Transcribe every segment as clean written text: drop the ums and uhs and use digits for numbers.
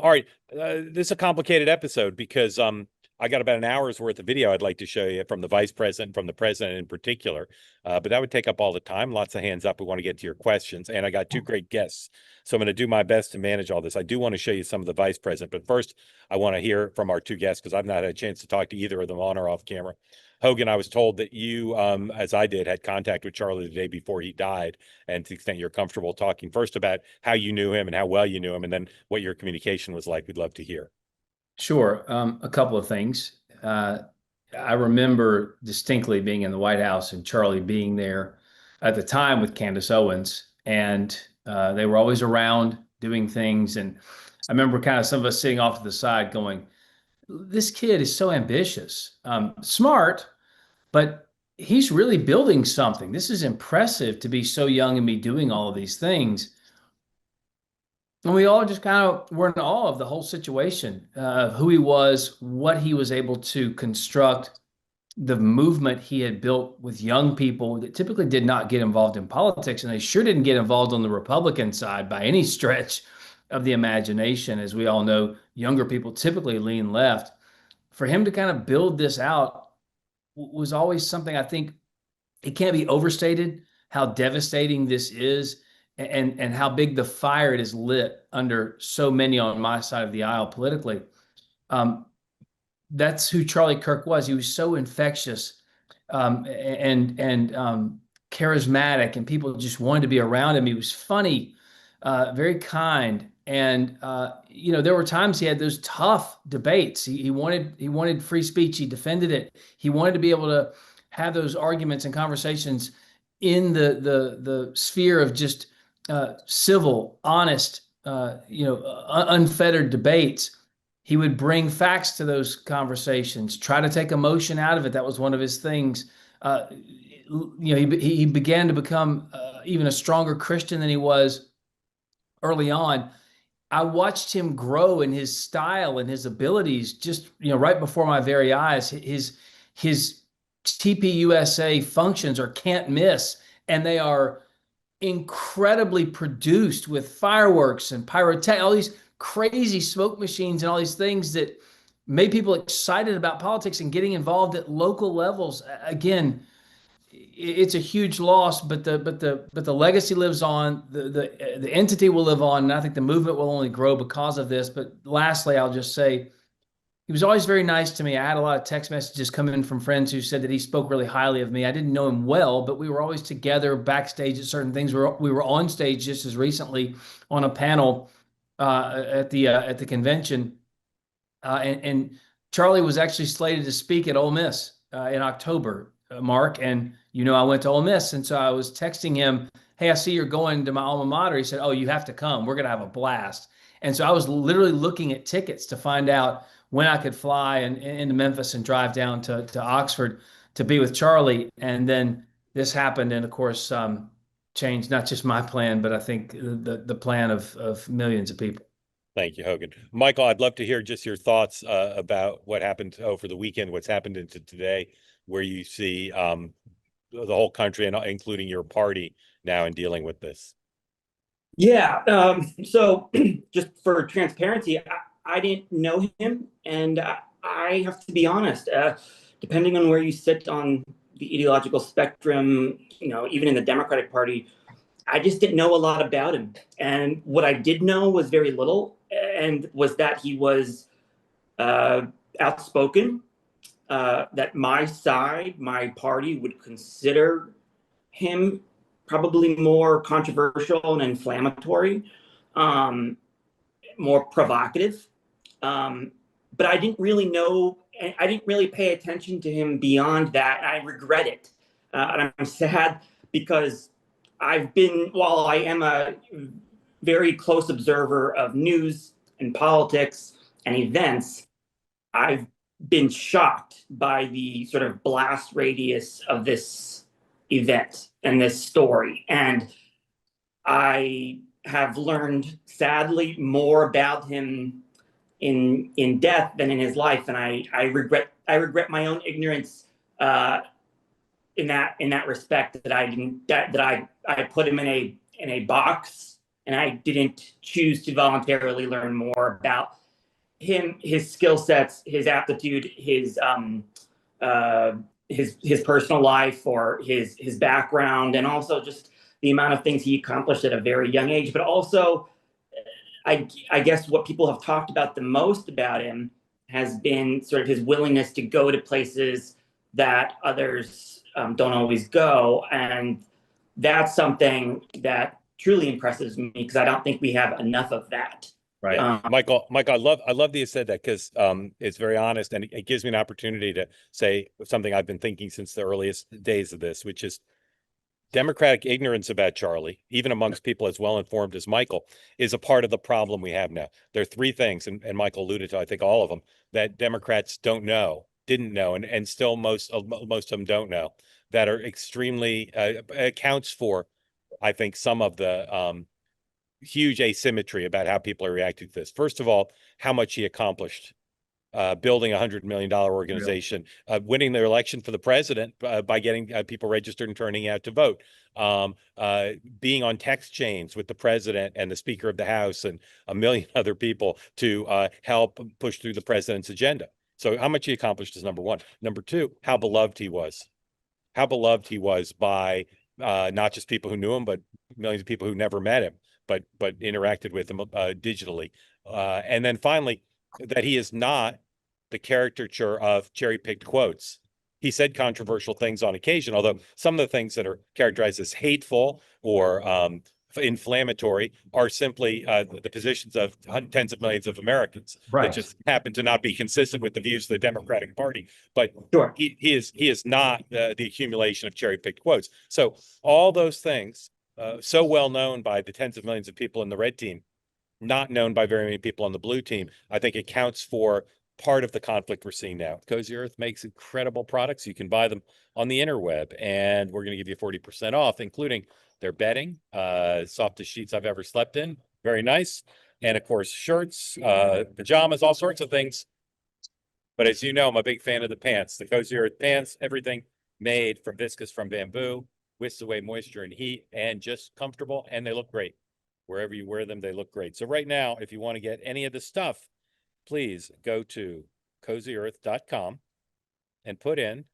All right, this is a complicated episode because I got about an hour's worth of video I'd like to show you from the vice president, from the president in particular. But that would take up all the time. Lots of hands up. We want to get to your questions, and I got two great guests, so I'm going to do my best to manage all this. I do want to show you some of the vice president, but first I want to hear from our two guests because I've not had a chance to talk to either of them on or off camera. Hogan, I was told that you, as I did, had contact with Charlie the day before he died. And to the extent you're comfortable talking first about how you knew him and how well you knew him, and then what your communication was like, we'd love to hear. Sure. A couple of things. I remember distinctly being in the White House and Charlie being there at the time with Candace Owens, and they were always around doing things. And I remember kind of some of us sitting off to the side going, this kid is so ambitious, smart, but he's really building something. This is impressive to be so young and be doing all of these things. And we all just kind of were in awe of the whole situation, of who he was, what he was able to construct, the movement he had built with young people that typically did not get involved in politics. And they sure didn't get involved on the Republican side by any stretch of the imagination. As we all know, younger people typically lean left. For him to kind of build this out was always something. I think it can't be overstated how devastating this is, and how big the fire it is lit under so many on my side of the aisle politically. That's who Charlie Kirk was. He was so infectious, and charismatic, and people just wanted to be around him. He was funny, very kind, and there were times he had those tough debates. He wanted free speech. He defended it. He wanted to be able to have those arguments and conversations in the sphere of just civil, honest, unfettered debates. He would bring facts to those conversations, try to take emotion out of it. That was one of his things. He began to become even a stronger Christian than he was early on. I watched him grow in his style and his abilities just right before my very eyes. His TPUSA functions are can't miss, and they are incredibly produced with fireworks and pyrotech, all these crazy smoke machines and all these things that made people excited about politics and getting involved at local levels. Again, it's a huge loss, but the legacy lives on. The entity will live on, and I think the movement will only grow because of this. But lastly, I'll just say he was always very nice to me. I had a lot of text messages come in from friends who said that he spoke really highly of me. I didn't know him well, but we were always together backstage at certain things. We were on stage just as recently on a panel at the convention, and Charlie was actually slated to speak at Ole Miss in October, Mark. And I went to Ole Miss, and so I was texting him, "Hey, I see you're going to my alma mater." He said, "Oh, you have to come. We're gonna have a blast." And so I was literally looking at tickets to find out when I could fly into Memphis and drive down to Oxford to be with Charlie. And then this happened, and of course, changed not just my plan, but I think the plan of millions of people. Thank you, Hogan. Michael, I'd love to hear just your thoughts about what happened over the weekend, what's happened into today, where you see the whole country and including your party now in dealing with this. Yeah. So just for transparency, I didn't know him, and I have to be honest. Depending on where you sit on the ideological spectrum, even in the Democratic Party, I just didn't know a lot about him. And what I did know was very little, and was that he was outspoken, that my side, my party, would consider him probably more controversial and inflammatory, more provocative. But I didn't really know, I didn't really pay attention to him beyond that. I regret it. And I'm sad because while I am a very close observer of news and politics and events, I've been shocked by the sort of blast radius of this event and this story. And I have learned, sadly, more about him in death than in his life, and I regret my own ignorance in that respect, that I put him in a box and I didn't choose to voluntarily learn more about him, his skill sets, his aptitude, his personal life, or his background, and also just the amount of things he accomplished at a very young age. But also, I guess what people have talked about the most about him has been sort of his willingness to go to places that others don't always go. And that's something that truly impresses me, because I don't think we have enough of that. Right. Michael, I love that you said that, because it's very honest, and it gives me an opportunity to say something I've been thinking since the earliest days of this, which is Democratic ignorance about Charlie, even amongst people as well informed as Michael, is a part of the problem we have now. There are three things, and Michael alluded to, I think, all of them, that Democrats didn't know, and still most of them don't know, that are extremely accounts for, I think, some of the huge asymmetry about how people are reacting to this. First of all, how much he accomplished. Building $100 million organization, winning the election for the president by getting people registered and turning out to vote, being on text chains with the president and the Speaker of the House and a million other people to help push through the president's agenda. So how much he accomplished is number one. Number two, how beloved he was. How beloved he was by not just people who knew him, but millions of people who never met him, but interacted with him digitally. And then finally, that he is not the caricature of cherry-picked quotes. He said controversial things on occasion, although some of the things that are characterized as hateful or inflammatory are simply the positions of tens of millions of Americans that just happen to not be consistent with the views of the Democratic Party. But Sure. he is not the accumulation of cherry-picked quotes. So all those things, so well known by the tens of millions of people in the red team, not known by very many people on the blue team, I think accounts for part of the conflict we're seeing now. Cozy Earth makes incredible products. You can buy them on the interweb, and we're going to give you 40% off, including their bedding, softest sheets I've ever slept in. Very nice. And of course, shirts, pajamas, all sorts of things. But as you know, I'm a big fan of the pants. The Cozy Earth pants, everything made from viscose from bamboo, whisks away moisture and heat, and just comfortable, and they look great. Wherever you wear them, they look great. So right now, if you want to get any of the stuff, please go to cozyearth.com and put in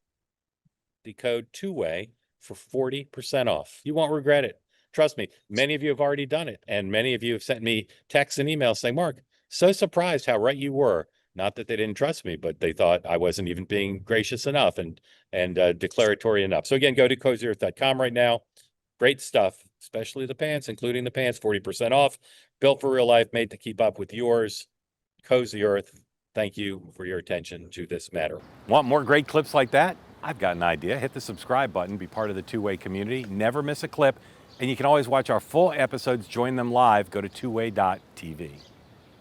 the code TWOWAY for 40% off. You won't regret it. Trust me, many of you have already done it, and many of you have sent me texts and emails saying, Mark, so surprised how right you were. Not that they didn't trust me, but they thought I wasn't even being gracious enough and declaratory enough. So again, go to cozyearth.com right now. Great stuff, especially the pants, including the pants, 40% off. Built for real life, made to keep up with yours. Cozy Earth, thank you for your attention to this matter. Want more great clips like that? I've got an idea. Hit the subscribe button, be part of the Two-Way community, never miss a clip, and you can always watch our full episodes, join them live, go to twoway.tv.